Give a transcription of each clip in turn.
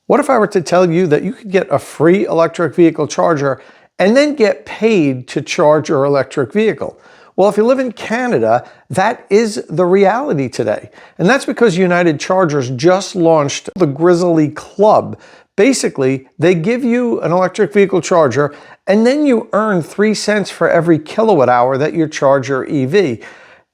What if I were to tell you that you could get a free electric vehicle charger and then get paid to charge your electric vehicle? Well, if you live in Canada, that is the reality today. And that's because United Chargers just launched the Grizzly Club. Basically, they give you an electric vehicle charger and then you earn 3 cents for every kilowatt hour that you charge your EV.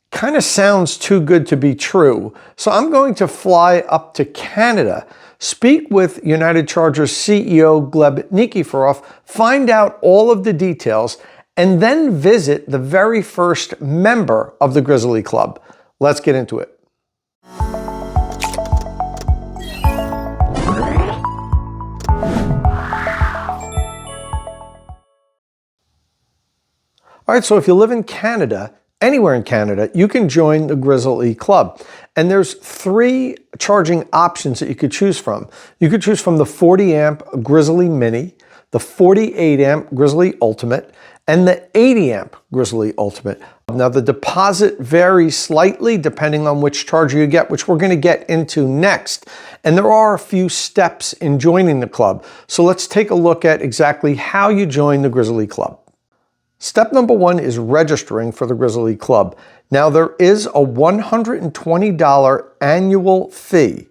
Kind of sounds too good to be true. So I'm going to fly up to Canada, speak with United Chargers CEO Gleb Nikiforov, find out all of the details, and then visit the very first member of the Grizzly Club. Let's get into it. All right, so if you live in Canada, anywhere in Canada, you can join the Grizzl-E Club. And there's 3 charging options that you could choose from. You could choose from the 40 amp Grizzly Mini, the 48 amp Grizzly Ultimate, and the 80 amp Grizzly Ultimate. Now the deposit varies slightly depending on which charger you get, which we're going to get into next. And there are a few steps in joining the club. So let's take a look at exactly how you join the Grizzly Club. Step number 1 is registering for the Grizzly Club. Now there is a $120 annual fee,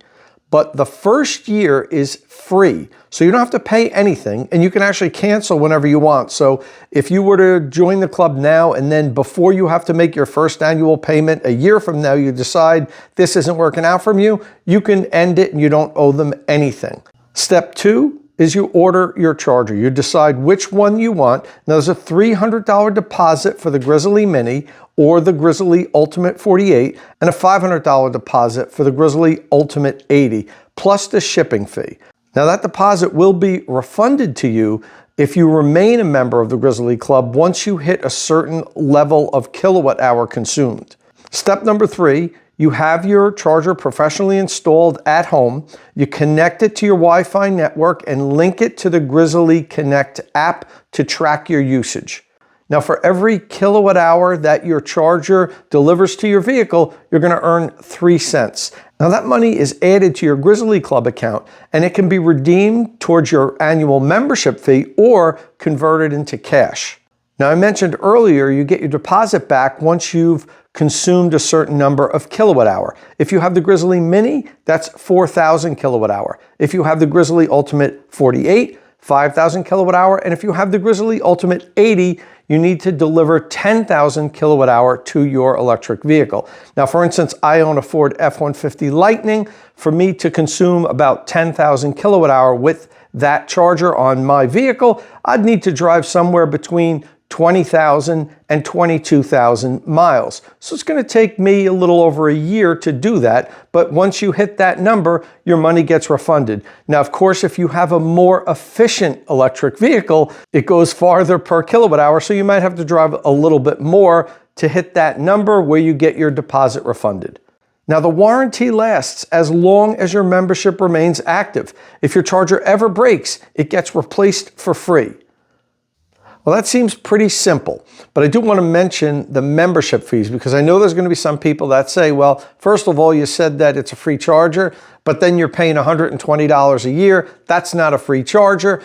but the first year is free. So you don't have to pay anything and you can actually cancel whenever you want. So if you were to join the club now and then before you have to make your first annual payment, a year from now you decide this isn't working out for you, you can end it and you don't owe them anything. Step 2 is you order your charger. You decide which one you want. Now there's a $300 deposit for the Grizzly Mini or the Grizzly Ultimate 48 and a $500 deposit for the Grizzly Ultimate 80 plus the shipping fee. Now that deposit will be refunded to you if you remain a member of the Grizzly Club once you hit a certain level of kilowatt hour consumed. Step number 3, you have your charger professionally installed at home. You connect it to your Wi-Fi network and link it to the Grizzly Connect app to track your usage. Now for every kilowatt hour that your charger delivers to your vehicle, you're going to earn 3 cents. Now that money is added to your Grizzly Club account and it can be redeemed towards your annual membership fee or converted into cash. Now I mentioned earlier you get your deposit back once you've consumed a certain number of kilowatt hour. If you have the Grizzly Mini, that's 4,000 kilowatt hour. If you have the Grizzly Ultimate 48, 5,000 kilowatt hour. And if you have the Grizzly Ultimate 80, you need to deliver 10,000 kilowatt hour to your electric vehicle. Now, for instance, I own a Ford F-150 Lightning. For me to consume about 10,000 kilowatt hour with that charger on my vehicle, I'd need to drive somewhere between 20,000 and 22,000 miles. So it's going to take me a little over a year to do that. But once you hit that number, your money gets refunded. Now, of course, if you have a more efficient electric vehicle, it goes farther per kilowatt hour. So you might have to drive a little bit more to hit that number where you get your deposit refunded. Now, the warranty lasts as long as your membership remains active. If your charger ever breaks, it gets replaced for free. Well, that seems pretty simple, but I do want to mention the membership fees because I know there's going to be some people that say, well, first of all, you said that it's a free charger, but then you're paying $120 a year. That's not a free charger.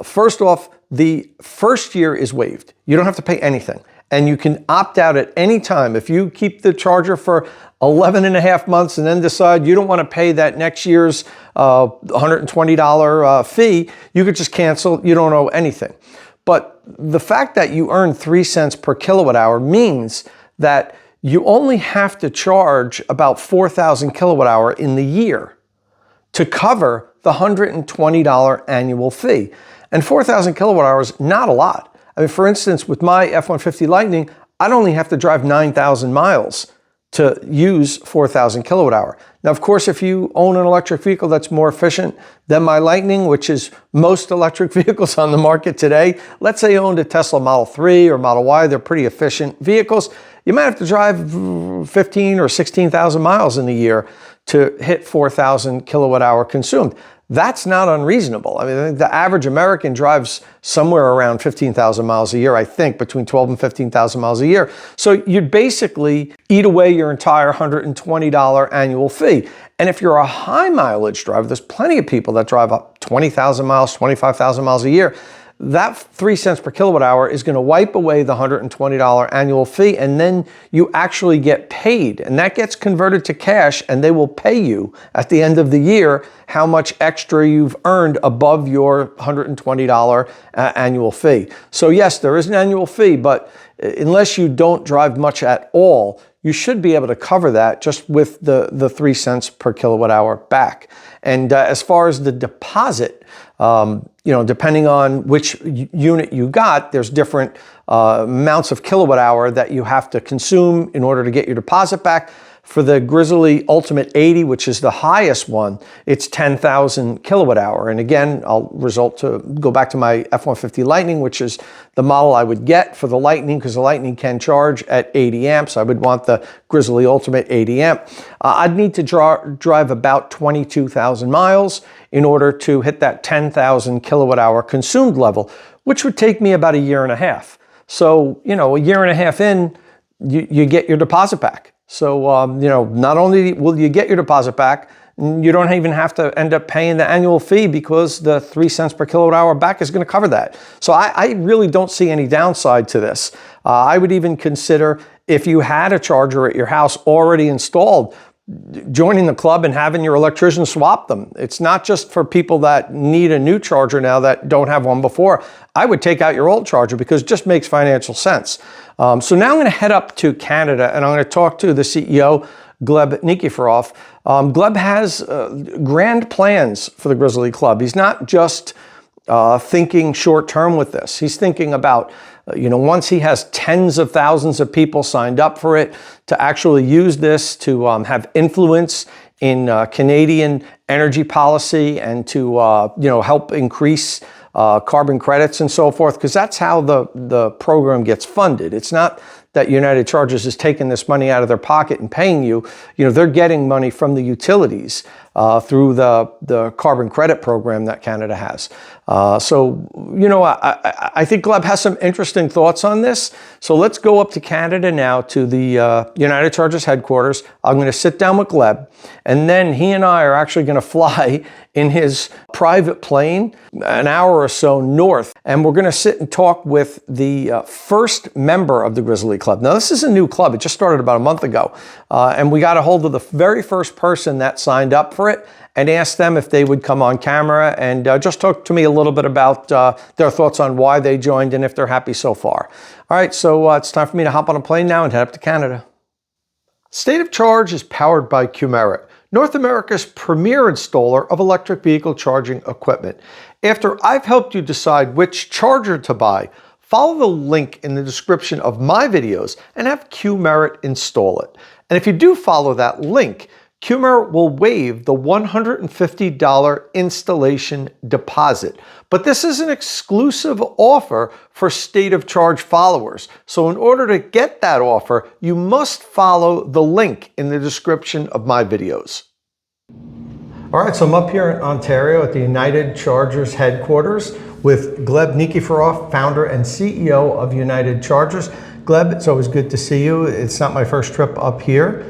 First off, the first year is waived. You don't have to pay anything, and you can opt out at any time. If you keep the charger for 11 and a half months and then decide you don't want to pay that next year's $120 fee, you could just cancel. You don't owe anything. But the fact that you earn 3 cents per kilowatt hour means that you only have to charge about 4,000 kilowatt hour in the year to cover the $120 annual fee. And 4,000 kilowatt hours, not a lot. I mean, for instance, with my F-150 Lightning, I'd only have to drive 9,000 miles to use 4,000 kilowatt hour. Now, of course, if you own an electric vehicle that's more efficient than my Lightning, which is most electric vehicles on the market today, let's say you owned a Tesla Model 3 or Model Y, they're pretty efficient vehicles, you might have to drive 15 or 16,000 miles in a year to hit 4,000 kilowatt hour consumed. That's not unreasonable. I mean, the average American drives somewhere around 15,000 miles a year, I think, between 12 and 15,000 miles a year. So you'd basically eat away your entire $120 annual fee. And if you're a high mileage driver, there's plenty of people that drive up 20,000 miles, 25,000 miles a year, that 3 cents per kilowatt hour is going to wipe away the $120 annual fee, and then you actually get paid, and that gets converted to cash, and they will pay you at the end of the year how much extra you've earned above your $120 annual fee. So yes, there is an annual fee, but unless you don't drive much at all, you should be able to cover that just with the 3 cents per kilowatt hour back. And as far as the deposit, depending on which unit you got, there's different amounts of kilowatt hour that you have to consume in order to get your deposit back. For the Grizzly Ultimate 80, which is the highest one, it's 10,000 kilowatt hour. And again, I'll go back to my F-150 Lightning, which is the model I would get for the Lightning, because the Lightning can charge at 80 amps. I would want the Grizzly Ultimate 80 amp. I'd need to drive about 22,000 miles in order to hit that 10,000 kilowatt hour consumed level, which would take me about a year and a half. So, a year and a half in, you get your deposit back. So, not only will you get your deposit back, you don't even have to end up paying the annual fee, because the 3 cents per kilowatt hour back is going to cover that. So I really don't see any downside to this. I would even consider, if you had a charger at your house already installed, joining the club and having your electrician swap them. It's not just for people that need a new charger now that don't have one before. I would take out your old charger, because it just makes financial sense. So now I'm going to head up to Canada, and I'm going to talk to the CEO, Gleb Nikiforov. Gleb has grand plans for the Grizzly Club. He's not just thinking short term with this. He's thinking about, once he has tens of thousands of people signed up for it, to actually use this to have influence in Canadian energy policy, and to help increase carbon credits and so forth, because that's how the program gets funded. It's not that United Chargers is taking this money out of their pocket and paying you. They're getting money from the utilities through the carbon credit program that Canada has. I think Gleb has some interesting thoughts on this. So let's go up to Canada now, to the United Chargers headquarters. I'm going to sit down with Gleb, and then he and I are actually going to fly in his private plane an hour or so north, and we're going to sit and talk with the first member of the Grizzly Club. Now, this is a new club. It just started about a month ago, and we got a hold of the very first person that signed up for it, and asked them if they would come on camera and just talk to me a little bit about their thoughts on why they joined and if they're happy so far. All right, so it's time for me to hop on a plane now and head up to Canada. State of Charge is powered by Qmerit, North America's premier installer of electric vehicle charging equipment. After I've helped you decide which charger to buy, follow the link in the description of my videos and have Qmerit install it. And if you do follow that link, Qmerit will waive the $150 installation deposit. But this is an exclusive offer for State of Charge followers. So in order to get that offer, you must follow the link in the description of my videos. All right, so I'm up here in Ontario at the United Chargers headquarters with Gleb Nikiforov, founder and CEO of United Chargers. Gleb, it's always good to see you. It's not my first trip up here.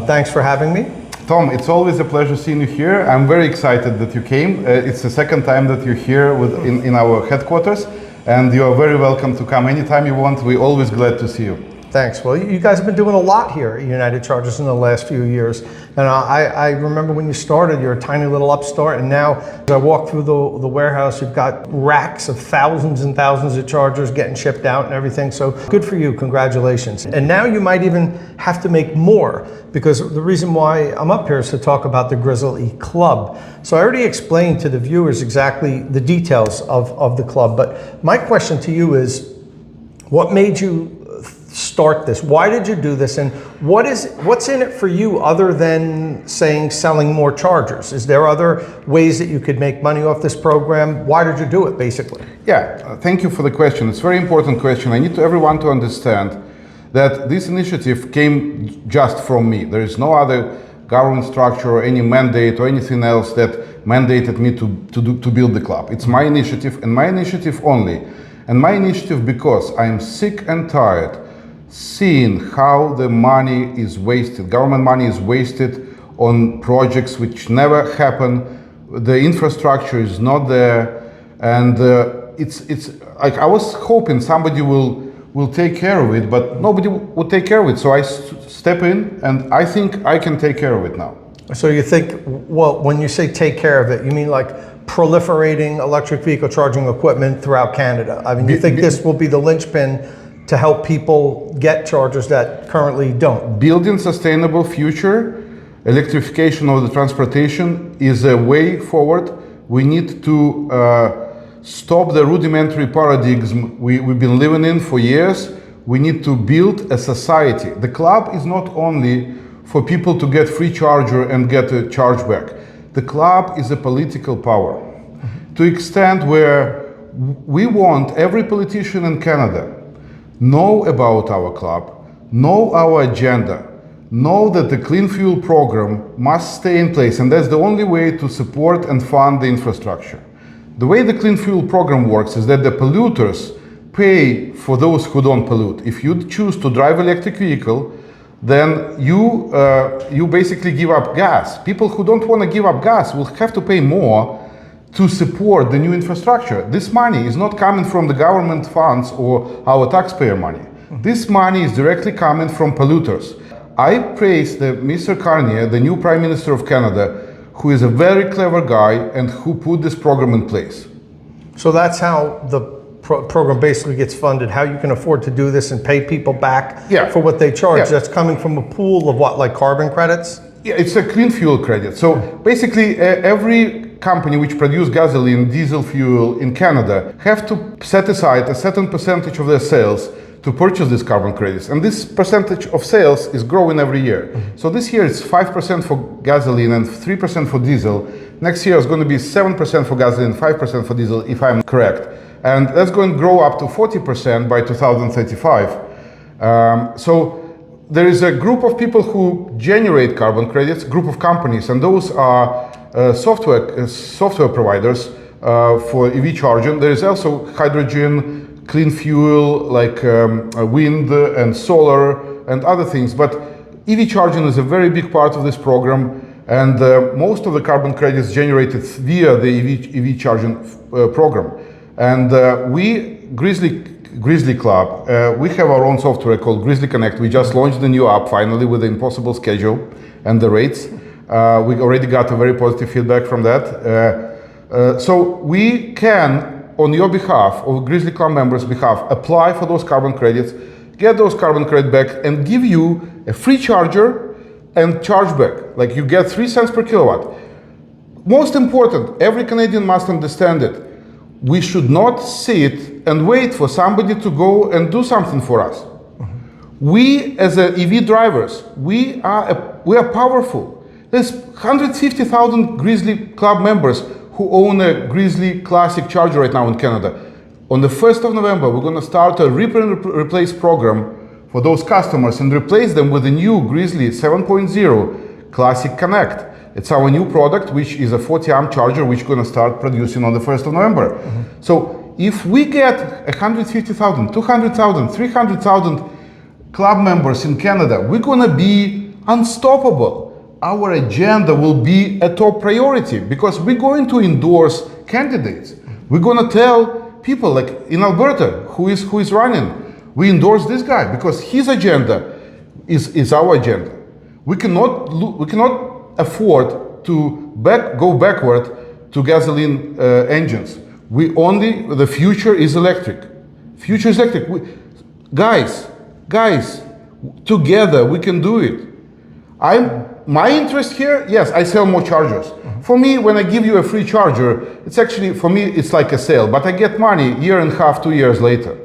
Thanks for having me. Tom, it's always a pleasure seeing you here. I'm very excited that you came. It's the second time that you're here in our headquarters, and you are very welcome to come anytime you want. We're always glad to see you. Thanks. Well, you guys have been doing a lot here at United Chargers in the last few years. And I remember when you started, you're a tiny little upstart, and now as I walk through the warehouse, you've got racks of thousands and thousands of chargers getting shipped out and everything. So good for you. Congratulations. And now you might even have to make more, because the reason why I'm up here is to talk about the Grizzl-E Club. So I already explained to the viewers exactly the details of the club, but my question to you is, what made you start this? Why did you do this? And what's in it for you other than selling more chargers? Is there other ways that you could make money off this program? Why did you do it, basically? Yeah, thank you for the question. It's a very important question. I need everyone to understand that this initiative came just from me. There is no other government structure or any mandate or anything else that mandated me to build the club. It's my initiative, and my initiative only. And my initiative because I'm sick and tired seeing how the money is wasted, government money is wasted on projects which never happen, the infrastructure is not there, and it's like I was hoping somebody will take care of it, but nobody would take care of it. So I step in, and I think I can take care of it now. So you think, well, when you say take care of it, you mean like proliferating electric vehicle charging equipment throughout Canada? I mean, you think this will be the linchpin to help people get chargers that currently don't? Building sustainable future, electrification of the transportation is a way forward. We need to stop the rudimentary paradigms we've been living in for years. We need to build a society. The club is not only for people to get free charger and get a charge back. The club is a political power to extent where we want every politician in Canada know about our club, know our agenda, know that the clean fuel program must stay in place, and that's the only way to support and fund the infrastructure. The way the clean fuel program works is that the polluters pay for those who don't pollute. If you choose to drive electric vehicle, then you basically give up gas. People who don't want to give up gas will have to pay more to support the new infrastructure. This money is not coming from the government funds or our taxpayer money. This money is directly coming from polluters. I praise Mr. Carnier, the new Prime Minister of Canada, who is a very clever guy and who put this program in place. So that's how the program basically gets funded, how you can afford to do this and pay people back for what they charge. That's coming from a pool of what, like carbon credits? Yeah, it's a clean fuel credit. So basically every company which produce gasoline, diesel fuel in Canada have to set aside a certain percentage of their sales to purchase these carbon credits. And this percentage of sales is growing every year. So this year it's 5% for gasoline and 3% for diesel. Next year it's going to be 7% for gasoline, 5% for diesel, if I'm correct. And that's going to grow up to 40% by 2035. So there is a group of people who generate carbon credits, group of companies, and those are software providers for EV charging. There is also hydrogen, clean fuel like wind and solar and other things. But EV charging is a very big part of this program, and most of the carbon credits generated via the EV charging program. And we, Grizzly Club, we have our own software called Grizzly Connect. We just launched the new app finally with the impossible schedule and the rates. We already got a very positive feedback from that. So we can, on your behalf, or Grizzly Club members' behalf, apply for those carbon credits, get those carbon credits back, and give you a free charger and charge back. Like you get 3 cents per kilowatt. Most important, every Canadian must understand it. We should not sit and wait for somebody to go and do something for us. We, as EV drivers, we are powerful. There's 150,000 Grizzly Club members who own a Grizzly Classic charger right now in Canada. On the 1st of November, we're going to start a rip and replace program for those customers and replace them with a new Grizzly 7.0 Classic Connect. It's our new product, which is a 40 amp charger, which we're going to start producing on the 1st of November. So if we get 150,000, 200,000, 300,000 club members in Canada, we're going to be unstoppable. Our agenda will be a top priority because we're going to endorse candidates. We're going to tell people, like in Alberta, who is running, we endorse this guy because his agenda is our agenda. We cannot afford to go backward to gasoline engines. The future is electric. Future is electric. Guys, together we can do it. My interest here, yes, I sell more chargers. For me, when I give you a free charger, it's actually, for me, it's like a sale, but I get money year and a half, 2 years later.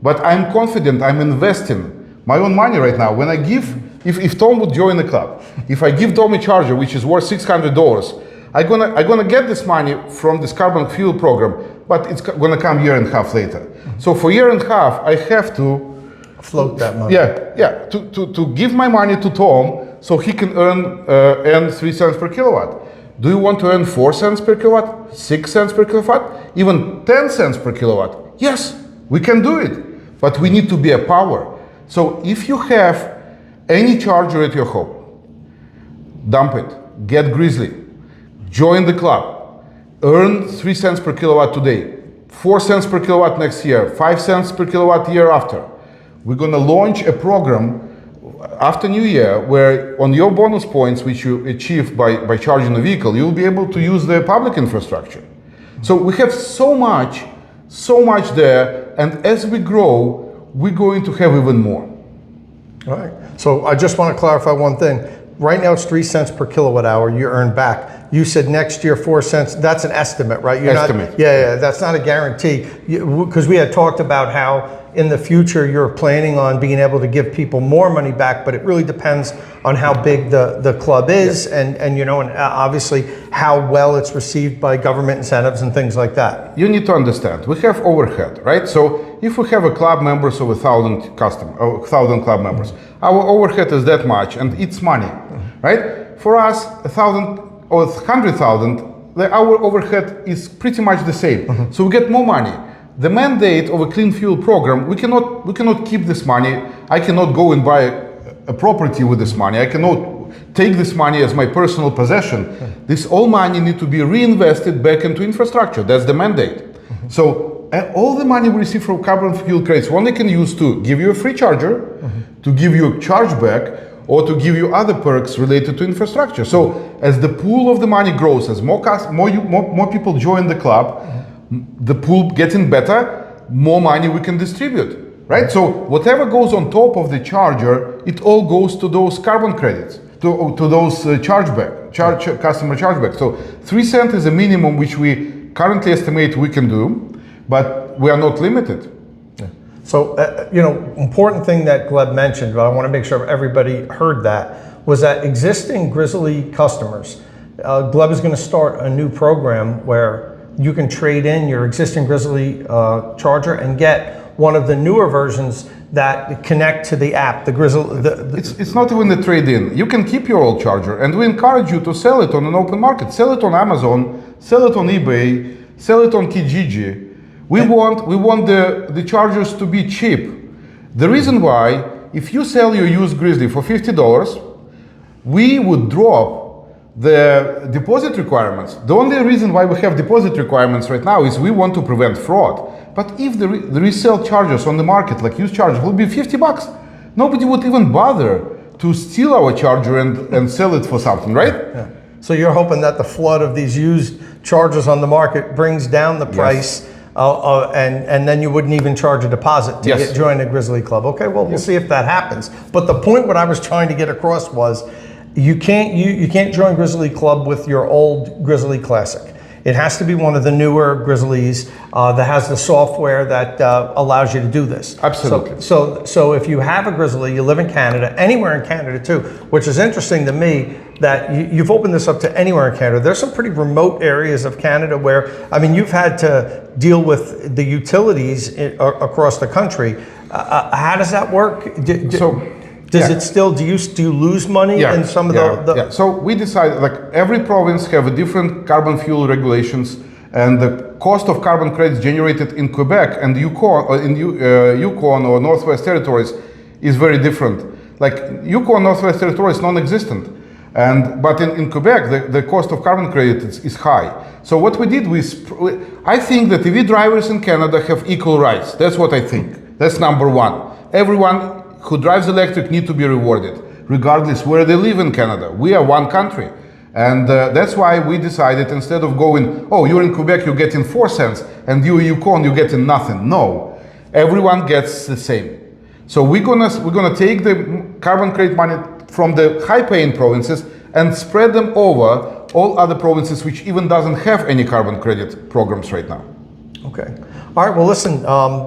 But I'm confident, I'm investing my own money right now. When I give, if Tom would join the club, if I give Tom a charger, which is worth $600, I'm gonna get this money from this carbon fuel program, but it's gonna come year and a half later. So for year and a half, I have to float that money. To give my money to Tom so he can earn 3 cents per kilowatt. Do you want to earn 4 cents per kilowatt, 6 cents per kilowatt, even 10 cents per kilowatt? Yes, we can do it, but we need to be a power. So if you have any charger at your home, dump it, get Grizzly. join the club, earn 3 cents per kilowatt today, 4 cents per kilowatt next year, 5 cents per kilowatt year after. We're going to launch a program after New Year where on your bonus points which you achieve by charging a vehicle, you'll be able to use the public infrastructure. So we have so much there, and as we grow, we're going to have even more. All right. So I just want to clarify one thing. Right now it's 3 cents per kilowatt hour you earn back. You said next year 4 cents. That's an estimate, right? Estimate. Yeah, that's not a guarantee. Because we had talked about how in the future you're planning on being able to give people more money back, but it really depends on how big the club is, and obviously how well it's received by government incentives and things like that. You need to understand, we have overhead, right? So if we have a club members of 1,000 club members, our overhead is that much, and it's money, right? For us, 1,000 or 100,000, our overhead is pretty much the same. So we get more money. The mandate of a clean fuel program, we cannot keep this money. I cannot go and buy a property with this money. I cannot take this money as my personal possession. This all money need to be reinvested back into infrastructure. That's the mandate. So all the money we receive from carbon fuel credits, one they can use to give you a free charger, to give you a chargeback, or to give you other perks related to infrastructure. So as the pool of the money grows, as more people join the club, the pool getting better, more money we can distribute, right? So whatever goes on top of the charger, it all goes to those carbon credits, to those customer chargeback. So 3 cents is a minimum which we currently estimate we can do, but we are not limited. So, important thing that Gleb mentioned, but I want to make sure everybody heard that, was that existing Grizzly customers, Gleb is going to start a new program where you can trade in your existing Grizzly charger and get one of the newer versions that connect to the app, the Grizzly. It's not even the trade-in. You can keep your old charger, and we encourage you to sell it on an open market. Sell it on Amazon, sell it on eBay, sell it on Kijiji. We want the chargers to be cheap. The reason why, if you sell your used Grizzly for $50, we would drop the deposit requirements. The only reason why we have deposit requirements right now is we want to prevent fraud. But if the resale chargers on the market, like used chargers, will be $50, nobody would even bother to steal our charger and sell it for something, right? Yeah. So you're hoping that the flood of these used chargers on the market brings down the price, and then you wouldn't even charge a deposit to join the Grizzly Club. Okay, well, we'll see if that happens. But the point what I was trying to get across was, you can't join Grizzly Club with your old Grizzly Classic. It has to be one of the newer Grizzlies that has the software that allows you to do this. Absolutely. So if you have a Grizzly, you live in Canada, anywhere in Canada too, which is interesting to me that you've opened this up to anywhere in Canada. There's some pretty remote areas of Canada where, you've had to deal with the utilities across the country. How does that work? Does it still, do you lose money in some of the... So we decided, like every province have a different carbon fuel regulations, and the cost of carbon credits generated in Quebec and Yukon, or in Yukon or Northwest Territories is very different. Like Yukon, Northwest Territories is non-existent. But in Quebec, the cost of carbon credits is high. So what we did I think that EV drivers in Canada have equal rights. That's what I think. That's number one. Everyone who drives electric need to be rewarded, regardless where they live in Canada. We are one country. And that's why we decided, instead of going, oh, you're in Quebec, you're getting 4 cents, and you in Yukon, you're getting nothing. No, everyone gets the same. So we're gonna take the carbon credit money from the high-paying provinces and spread them over all other provinces which even doesn't have any carbon credit programs right now. Okay. All right, well, listen,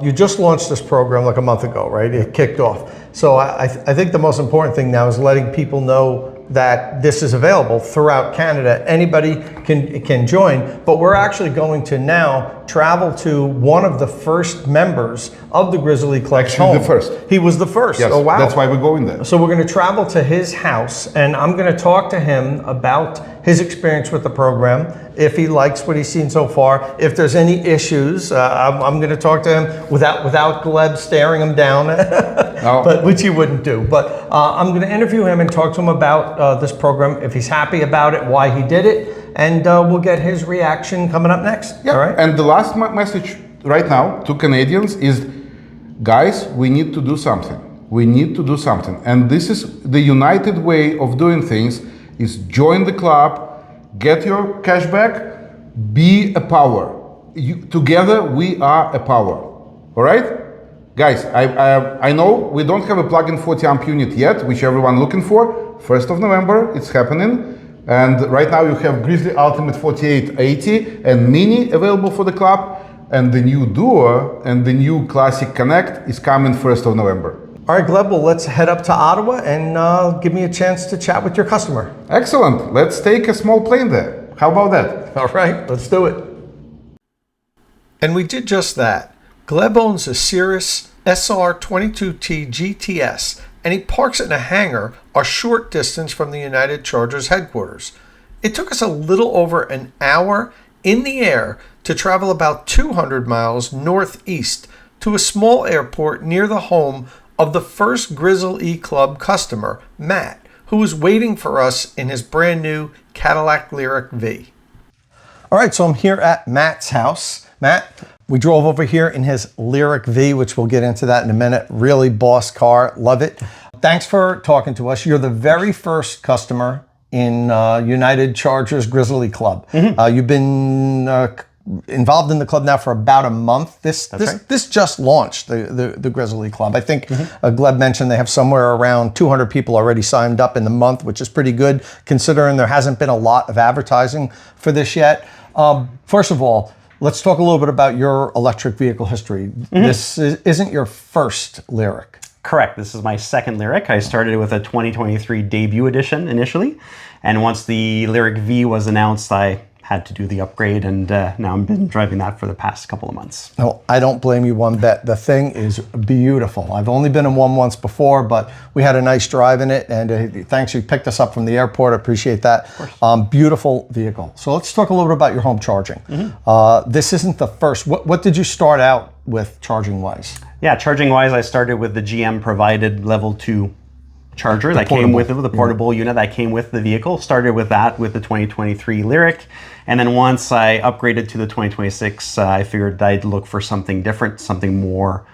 you just launched this program like a month ago, right? It kicked off. So I think the most important thing now is letting people know that this is available throughout Canada. Anybody can join, but we're actually going to now travel to one of the first members of the Grizzly Club. Actually, the first. He was the first. Yes, oh, wow. That's why we're going there. So we're going to travel to his house, and I'm going to talk to him about his experience with the program, if he likes what he's seen so far, if there's any issues. I'm going to talk to him without Gleb staring him down, No. but which he wouldn't do. But I'm going to interview him and talk to him about this program, if he's happy about it, why he did it, and we'll get his reaction coming up next. Yeah. All right. And the last message right now to Canadians is, guys, we need to do something. We need to do something. And this is the united way of doing things, is join the club, get your cash back, be a power. Together we are a power. All right? Guys, I know we don't have a plug-in 40 amp unit yet, which everyone looking for. 1st of November, it's happening. And right now you have Grizzly Ultimate 4880 and Mini available for the club. And the new Duo and the new Classic Connect is coming 1st of November. All right, Gleb, well, let's head up to Ottawa and give me a chance to chat with your customer. Excellent. Let's take a small plane there. How about that? All right, let's do it. And we did just that. Gleb owns a Cirrus SR22T GTS, and he parks it in a hangar a short distance from the United Chargers headquarters. It took us a little over an hour in the air to travel about 200 miles northeast to a small airport near the home of the first Grizzle-E Club customer, Matt, who was waiting for us in his brand new Cadillac Lyriq V. All right, so I'm here at Matt's house. Matt, we drove over here in his Lyriq V, which we'll get into that in a minute. Really boss car, love it. Thanks for talking to us. You're the very first customer in United Chargers Grizzle-E Club. You've been involved in the club now for about a month. This just launched, the Grizzle-E Club. I think Gleb mentioned they have somewhere around 200 people already signed up in the month, which is pretty good considering there hasn't been a lot of advertising for this yet. First of all, let's talk a little bit about your electric vehicle history. This isn't your first Lyriq. Correct. This is my second Lyriq. I started with a 2023 debut edition initially, and once the Lyriq V was announced, I had to do the upgrade, and now I've been driving that for the past couple of months. No, I don't blame you one bit. The thing is beautiful. I've only been in one once before, but we had a nice drive in it, and thanks, you picked us up from the airport. I appreciate that. Beautiful vehicle. So let's talk a little bit about your home charging. This isn't the first. What did you start out with charging-wise? Yeah, charging-wise, I started with the GM provided level 2 charger that came with the portable unit that came with the vehicle. Started with that with the 2023 Lyriq, and then once I upgraded to the 2026, I figured I'd look for something different, something more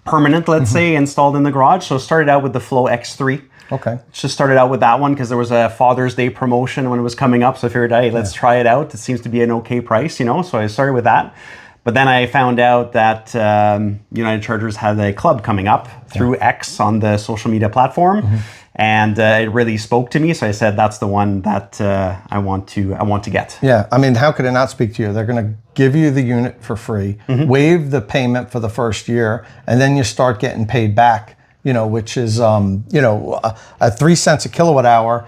permanent, let's say, installed in the garage. So started out with the Flow X3. Okay. Just started out with that one because there was a Father's Day promotion when it was coming up, so I figured, hey, let's try it out. It seems to be an okay price, you know. So I started with that. But then I found out that United Chargers had a club coming up through X on the social media platform, and it really spoke to me. So I said, that's the one that I want to get. Yeah, I mean, how could it not speak to you? They're going to give you the unit for free, waive the payment for the first year, and then you start getting paid back. You know, which is at 3 cents a kilowatt hour.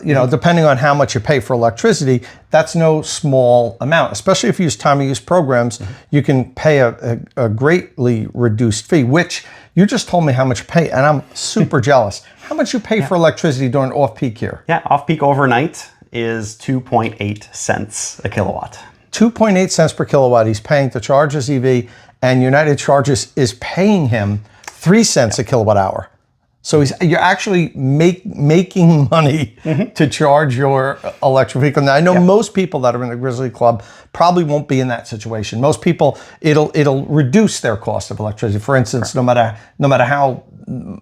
Depending on how much you pay for electricity, that's no small amount, especially if you use time of use programs. You can pay a greatly reduced fee, which you just told me how much you pay, and I'm super jealous. How much you pay for electricity during off-peak here? Yeah, off-peak overnight is 2.8 cents a kilowatt. 2.8 cents per kilowatt he's paying to charge his EV, and United Chargers is paying him 3 cents a kilowatt hour. So you're actually making money to charge your electric vehicle. Now I know most people that are in the Grizzly Club probably won't be in that situation. Most people, it'll reduce their cost of electricity. For instance, no matter how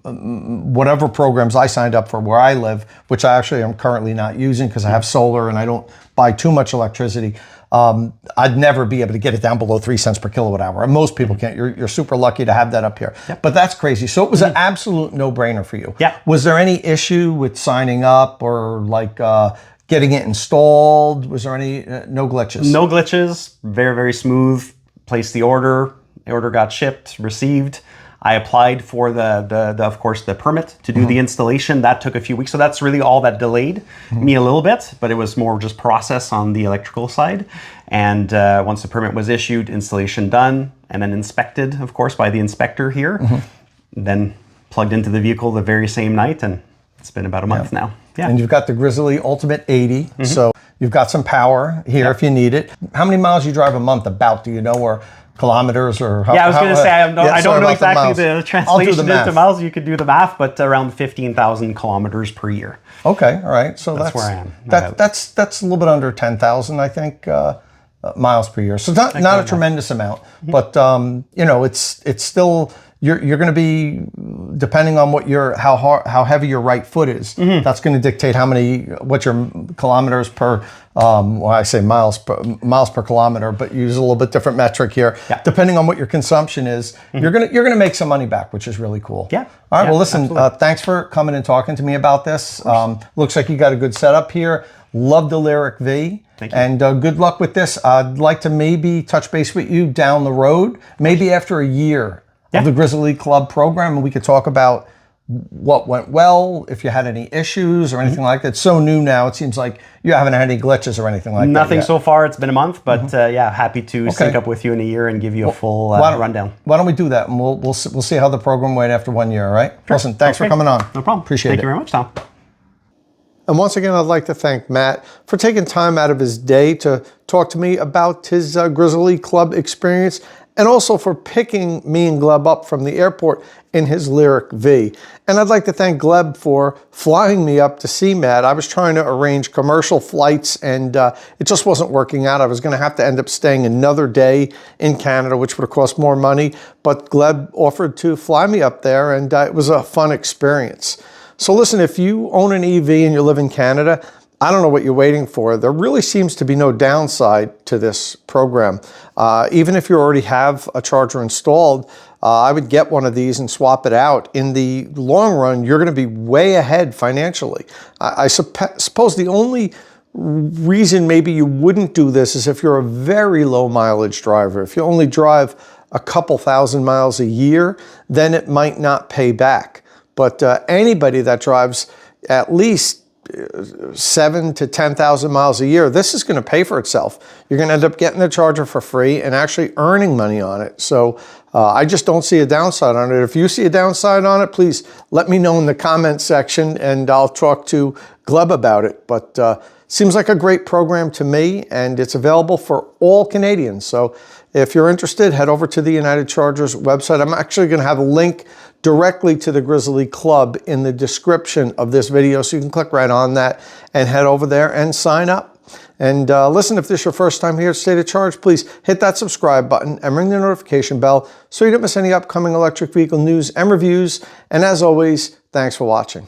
whatever programs I signed up for where I live, which I actually am currently not using because I have solar and I don't buy too much electricity. I'd never be able to get it down below 3 cents per kilowatt hour. And most people can't. You're super lucky to have that up here. But that's crazy. So it was an absolute no-brainer for you. Yeah. Was there any issue with signing up or like getting it installed? Was there any no glitches? No glitches. Very, very smooth. Placed the order. The order got shipped, received. I applied for of course, the permit to do the installation. That took a few weeks. So that's really all that delayed me a little bit, but it was more just process on the electrical side. And once the permit was issued, installation done, and then inspected, of course, by the inspector here, then plugged into the vehicle the very same night. And it's been about a month now. Yeah. And you've got the Grizzly Ultimate 80. So you've got some power here if you need it. How many miles you drive a month about, do you know? Or kilometers or how? Yeah, I was going to say, I don't sorry know about exactly the I'll do translation the into math. miles. You could do the math, but around 15,000 kilometers per year. Okay, all right. So that's where I am. That's a little bit under 10,000, I think, miles per year. So it's not a tremendous amount, but you know, it's still you're going to be, depending on what how heavy your right foot is. That's going to dictate what your kilometers per. Well, I say miles per kilometer, but use a little bit different metric here. Yeah. Depending on what your consumption is, you're gonna make some money back, which is really cool. Yeah. All right. Yeah, Well, listen. absolutely. Thanks for coming and talking to me about this. Looks like you got a good setup here. Love the Lyric V. Thank you. And good luck with this. I'd like to maybe touch base with you down the road, maybe after a year of the Grizzly Club program, and we could talk about what went well, if you had any issues or anything like that. It's so new now, it seems like you haven't had any glitches or anything like that. Nothing yet. so far. It's been a month, but yeah, happy to sync up with you in a year and give you a full rundown. Why don't we do that, and we'll see how the program went after 1 year, all right? Sure. Listen, thanks for coming on. No problem. Appreciate it. Thank you very much, Tom. And once again, I'd like to thank Matt for taking time out of his day to talk to me about his Grizzly Club experience, and also for picking me and Gleb up from the airport in his Lyric V. And I'd like to thank Gleb for flying me up to see Matt. I was trying to arrange commercial flights, and it just wasn't working out. I was going to have to end up staying another day in Canada, which would have cost more money. But Gleb offered to fly me up there, and it was a fun experience. So listen, if you own an EV and you live in Canada, I don't know what you're waiting for. There really seems to be no downside to this program. Even if you already have a charger installed, I would get one of these and swap it out. In the long run, you're going to be way ahead financially. I suppose the only reason maybe you wouldn't do this is if you're a very low mileage driver. If you only drive a couple thousand miles a year, then it might not pay back. But anybody that drives at least 7,000 to 10,000 miles a year, this is going to pay for itself. You're going to end up getting the charger for free and actually earning money on it. So I just don't see a downside on it. If you see a downside on it, please let me know in the comment section, and I'll talk to Gleb about it. But seems like a great program to me, and it's available for all Canadians. So if you're interested, head over to the United Chargers website. I'm actually going to have a link directly to the Grizzly Club in the description of this video, so you can click right on that and head over there and sign up. And listen, if this is your first time here at State of Charge, please hit that subscribe button and ring the notification bell so you don't miss any upcoming electric vehicle news and reviews. And as always, thanks for watching.